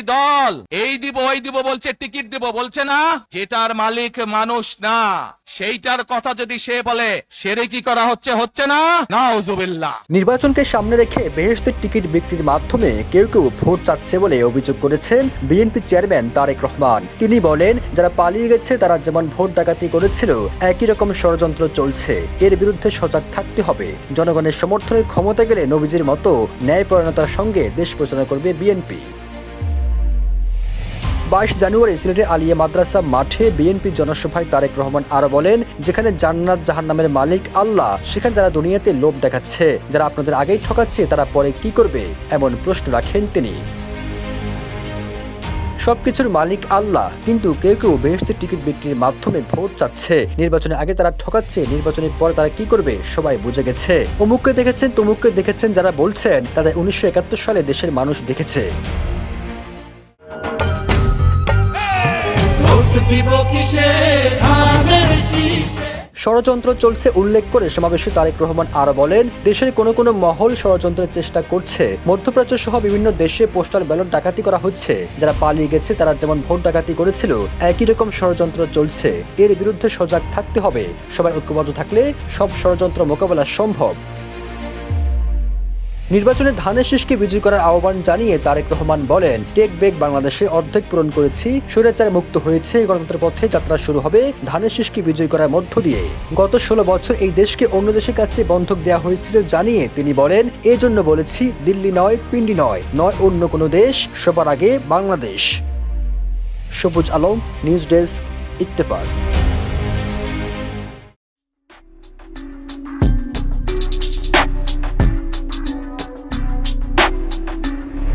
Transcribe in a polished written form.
রাজনৈতিক দল এই দিব ওই দিব বলছে, টিকিট দিব বলছে না, যেটার মালিক মানুষ না সেইটার কথা যদি সে বলে শিরকি করা হচ্ছে না, নাউজুবিল্লাহ। নির্বাচনকে সামনে রেখে বেহেশতের টিকিট বিক্রির মাধ্যমে কেউ কেউ ভোট চাচ্ছে বলে অভিযোগ করেছেন বিএনপি চেয়ারম্যান তারেক রহমান। তিনি বলেন, যারা পালিয়ে গেছে তারা যেমন ভোট ডাকাতি করেছিল একই রকম ষড়যন্ত্র চলছে, এর বিরুদ্ধে সজাগ থাকতে হবে। জনগণের সমর্থনে ক্ষমতা গেলে নবীজির মতো ন্যায়পরায়ণতার সঙ্গে দেশ পরিচালনা করবে বিএনপি। 22 জানুয়ারি সিলেটের আলিয়া মাদ্রাসা মাঠে বিএনপি জনসভায় তারেক রহমান আরো বলেন, যেখানে জান্নাত জাহান্নামের মালিক আল্লাহ, সেখানে যারা দুনিয়াতে লোভ দেখাচ্ছে, যারা আপনাদের আগেই ঠকাচ্ছে, তারা পরে কি করবে, এমন প্রশ্ন রাখেন তিনি। সবকিছুর মালিক আল্লাহ, কিন্তু কেউ কেউ বেহেশতের টিকিট বিক্রির মাধ্যমে ভোট চাচ্ছে। নির্বাচনের আগে তারা ঠকাচ্ছে, নির্বাচনের পরে তারা কি করবে সবাই বুঝে গেছে। অমুককে দেখেছেন তমুককে দেখেছেন যারা বলছেন, তাদের 1971 সালে দেশের মানুষ দেখেছে। ষড়যন্ত্র চলছে উল্লেখ করে সমাবেশে তারেক রহমান আরো বলেন, দেশের কোনো কোনো মহল ষড়যন্ত্রের চেষ্টা করছে। মধ্যপ্রাচ্য সহ বিভিন্ন দেশে পোস্টাল ব্যালট ডাকাতি করা হচ্ছে। যারা পালিয়ে গেছে তারা যেমন ভোট ডাকাতি করেছিল একই রকম ষড়যন্ত্র চলছে, এর বিরুদ্ধে সজাগ থাকতে হবে। সবাই ঐক্যবদ্ধ থাকলে সব ষড়যন্ত্র মোকাবেলা সম্ভব। নির্বাচনে ধানের শীষকে বিজয়ী করার আহ্বান জানিয়ে তারেক রহমান বলেন, টেক ব্যাক বাংলাদেশে অর্ধেক পূরণ করেছি, স্বৈরাচার মুক্ত হয়েছে, গণতন্ত্রের পথে যাত্রা শুরু হবে ধানের শীষকে বিজয়ী করার মধ্য দিয়ে। গত 16 বছর এই দেশকে অন্য দেশের কাছে বন্ধক দেওয়া হয়েছিল জানিয়ে তিনি বলেন, এজন্য বলেছি দিল্লি নয়, পিন্ডি নয়, নয় অন্য কোনো দেশ, সবার আগে বাংলাদেশ। সবুজ আলম, নিউজ ডেস্ক, ইত্তেফাক।